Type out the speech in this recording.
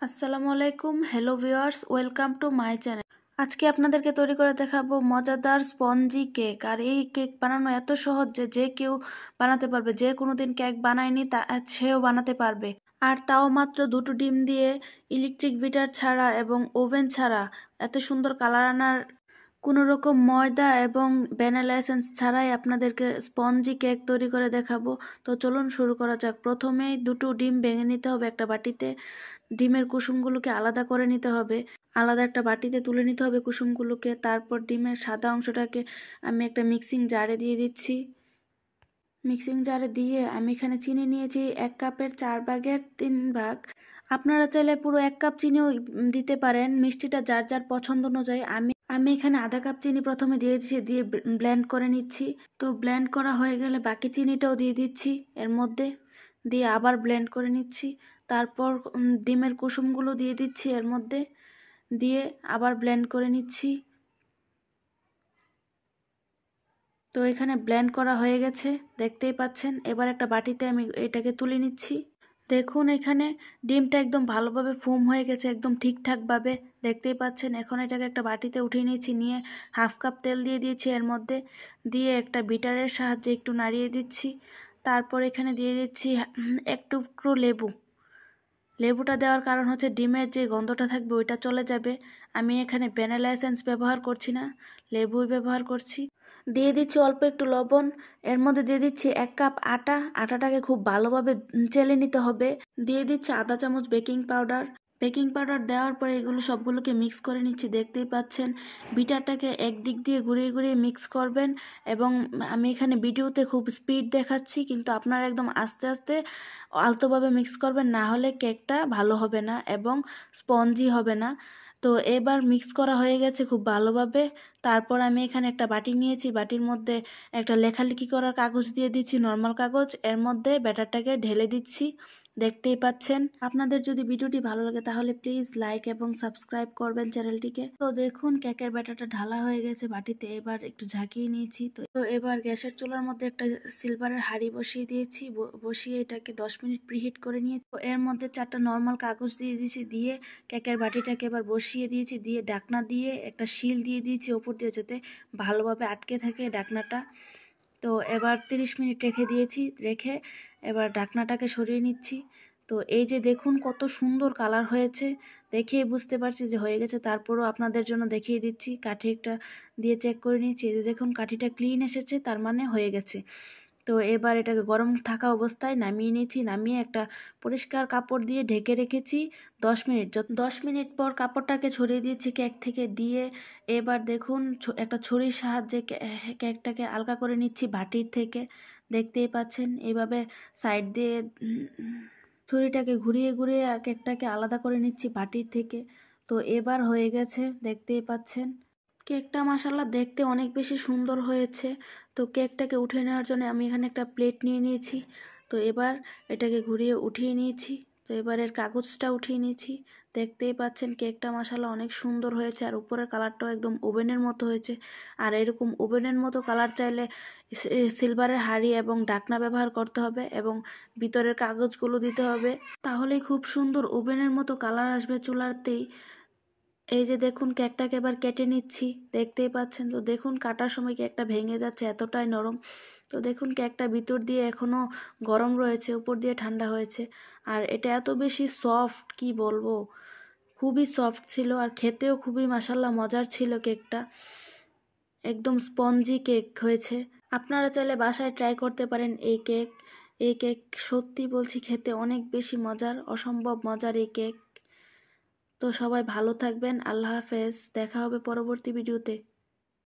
আসসালামু আলাইকুম, hello viewers, welcome to my channel. আজকে আপনাদেরকে তৈরি করে দেখাবো মজাদার স্পঞ্জি কেক। আর এই কেক বানানো এত সহজ যে যে কেউ বানাতে পারবে। যে কোনোদিন কেক বানায়নি তা সেও বানাতে পারবে। আর তাও মাত্র দুটো ডিম দিয়ে, ইলেকট্রিক বিটার ছাড়া এবং ওভেন ছাড়া এত সুন্দর কালার আনার কোনো রকম ময়দা এবং ভ্যানিলা এসেন্স ছাড়াই আপনাদেরকে স্পঞ্জি কেক তৈরি করে দেখাবো। তো চলুন শুরু করা যাক। প্রথমেই দুটো ডিম ভেঙে নিতে হবে একটা বাটিতে। ডিমের কুসুমগুলোকে আলাদা করে নিতে হবে, আলাদা একটা বাটিতে তুলে নিতে হবে কুসুমগুলোকে। তারপর ডিমের সাদা অংশটাকে আমি একটা মিক্সিং জারে দিয়ে দিচ্ছি। মিক্সিং জারে দিয়ে আমি এখানে চিনি নিয়েছি 1 কাপের 4/3 ভাগ। আপনারা চাইলে পুরো 1 কাপ চিনিও দিতে পারেন, মিষ্টিটা যার যার পছন্দ অনুযায়ী। আমি এখানে আধা কাপ চিনি প্রথমে দিয়ে দিচ্ছি, দিয়ে ব্লেন্ড করে নিচ্ছি। তো ব্লেন্ড করা হয়ে গেলে বাকি চিনিটাও দিয়ে দিচ্ছি এর মধ্যে, দিয়ে আবার ব্লেন্ড করে নিচ্ছি। তারপর ডিমের কুসুমগুলো দিয়ে দিচ্ছি এর মধ্যে, দিয়ে আবার ব্লেন্ড করে নিচ্ছি। তো এখানে ব্লেন্ড করা হয়ে গেছে, দেখতেই পাচ্ছেন। এবার একটা বাটিতে আমি এটাকে তুলে নিচ্ছি। দেখুন এখানে ডিমটা একদম ভালোভাবে ফোম হয়ে গেছে, একদম ঠিকঠাকভাবে, দেখতেই পাচ্ছেন। এখন এটাকে একটা বাটিতে উঠিয়ে নিয়েছি, নিয়ে 1/2 কাপ তেল দিয়ে দিয়েছি এর মধ্যে, দিয়ে একটা বিটারের সাহায্যে একটু নাড়িয়ে দিচ্ছি। তারপর এখানে দিয়ে দিচ্ছি একটু লেবু। লেবুটা দেওয়ার কারণ হচ্ছে ডিমের যে গন্ধটা থাকবে ওইটা চলে যাবে। আমি এখানে ভ্যানিলা এসেন্স ব্যবহার করছি না, লেবুই ব্যবহার করছি। দিয়ে দিচ্ছি অল্প একটু লবণ। এর মধ্যে দিয়ে দিচ্ছি 1 কাপ আটা। আটাটাকে খুব ভালোভাবে চেলে নিতে হবে। দিয়ে দিচ্ছি আধা চামচ বেকিং পাউডার। বেকিং পাউডার দেওয়ার পরে এগুলো সবগুলোকে মিক্স করে নিচ্ছি, দেখতেই পাচ্ছেন। বিটারটাকে একদিক দিয়ে ঘুরিয়ে ঘুরিয়ে মিক্স করবেন। এবং আমি এখানে ভিডিওতে খুব স্পিড দেখাচ্ছি, কিন্তু আপনারা একদম আস্তে আস্তে আলতোভাবে মিক্স করবেন, না হলে কেকটা ভালো হবে না এবং স্পঞ্জি হবে না। তো এবার মিক্স করা হয়ে গেছে খুব ভালোভাবে। তারপর আমি এখানে একটা বাটি নিয়েছি, বাটির মধ্যে একটা লেখালেখি করার কাগজ দিয়ে দিচ্ছি, নর্মাল কাগজ। এর মধ্যে ব্যাটারটাকে ঢেলে দিচ্ছি, দেখতেই পাচ্ছেন। আপনাদের যদি ভিডিওটি ভালো লাগে তাহলে প্লিজ লাইক এবং সাবস্ক্রাইব করবেন চ্যানেলটিকে। তো দেখুন কেকের ব্যাটারটা ঢালা হয়ে গেছে বাটিতে। এবার একটু ঝাঁকিয়ে নিয়েছি। তো এবার গ্যাসের চুলার মধ্যে একটা সিলভারের হাঁড়ি বসিয়ে দিয়েছি, বসিয়ে এটাকে 10 মিনিট প্রিহিট করে নিয়ে তো এর মধ্যে 4টা নর্মাল কাগজ দিয়ে দিয়েছি, দিয়ে কেকের বাটিটাকে এবার বসিয়ে দিয়েছি, দিয়ে ঢাকনা দিয়ে একটা শিল দিয়ে দিয়েছি ওপর দিয়ে, যাতে ভালোভাবে আটকে থাকে ঢাকনাটা। তো এবার 30 মিনিট রেখে দিয়েছি, রেখে এবার ঢাকনাটাকে সরিয়ে নিচ্ছি। তো এই যে দেখুন কত সুন্দর কালার হয়েছে, দেখেই বুঝতে পারছি যে হয়ে গেছে। তারপরও আপনাদের জন্য দেখিয়ে দিচ্ছি, কাঠি একটা দিয়ে চেক করে নিচ্ছি। এই যে দেখুন কাঠিটা ক্লিন এসেছে, তার মানে হয়ে গেছে। তো এবার এটাকে গরম থাকা অবস্থায় নামিয়ে নিয়েছি, নামিয়ে একটা পরিষ্কার কাপড় দিয়ে ঢেকে রেখেছি 10 মিনিট। 10 মিনিট পর কাপড়টাকে ছড়িয়ে দিয়েছি কেক থেকে, দিয়ে এবার দেখুন একটা ছুরির সাহায্যে কেকটাকে আলগা করে নিচ্ছি বাটির থেকে, দেখতেই পাচ্ছেন। এইভাবে সাইড দিয়ে ছুরিটাকে ঘুরিয়ে ঘুরিয়ে কেকটাকে আলাদা করে নিচ্ছি বাটির থেকে। তো এবার হয়ে গেছে, দেখতেই পাচ্ছেন। কেকটা মাশাআল্লাহ দেখতে অনেক বেশি সুন্দর হয়েছে। তো কেকটাকে উঠিয়ে নেওয়ার জন্য আমি এখানে একটা প্লেট নিয়ে নিয়েছি। তো এবার এটাকে ঘুরিয়ে উঠিয়ে নিয়েছি। তো এবার এর কাগজটা উঠিয়ে নিয়েছি, দেখতেই পাচ্ছেন। কেকটা মাশাআল্লাহ অনেক সুন্দর হয়েছে, আর উপরের কালারটাও একদম ওভেনের মতো হয়েছে। আর এরকম ওভেনের মতো কালার চাইলে সিলভারের হাঁড়ি এবং ঢাকনা ব্যবহার করতে হবে, এবং ভিতরের কাগজগুলো দিতে হবে, তাহলেই খুব সুন্দর ওভেনের মতো কালার আসবে চুলাতেই। এই যে দেখুন কেকটাকে এবার কেটে নিচ্ছি, দেখতেই পাচ্ছেন। তো দেখুন কাটার সময় কেকটা ভেঙে যাচ্ছে, এতটাই নরম। তো দেখুন কেকটা ভিতর দিয়ে এখনও গরম রয়েছে, উপর দিয়ে ঠান্ডা হয়েছে। আর এটা এত বেশি সফট, কি বলবো, খুবই সফট ছিল, আর খেতেও খুবই মাশাআল্লাহ মজার ছিল কেকটা। একদম স্পঞ্জি কেক হয়েছে। আপনারা চাইলে বাসায় ট্রাই করতে পারেন এই কেক। এই কেক সত্যি বলছি খেতে অনেক বেশি মজার, অসম্ভব মজার এই কেক। তো সবাই ভালো থাকবেন, আল্লাহ হাফেজ, দেখা হবে পরবর্তী ভিডিওতে।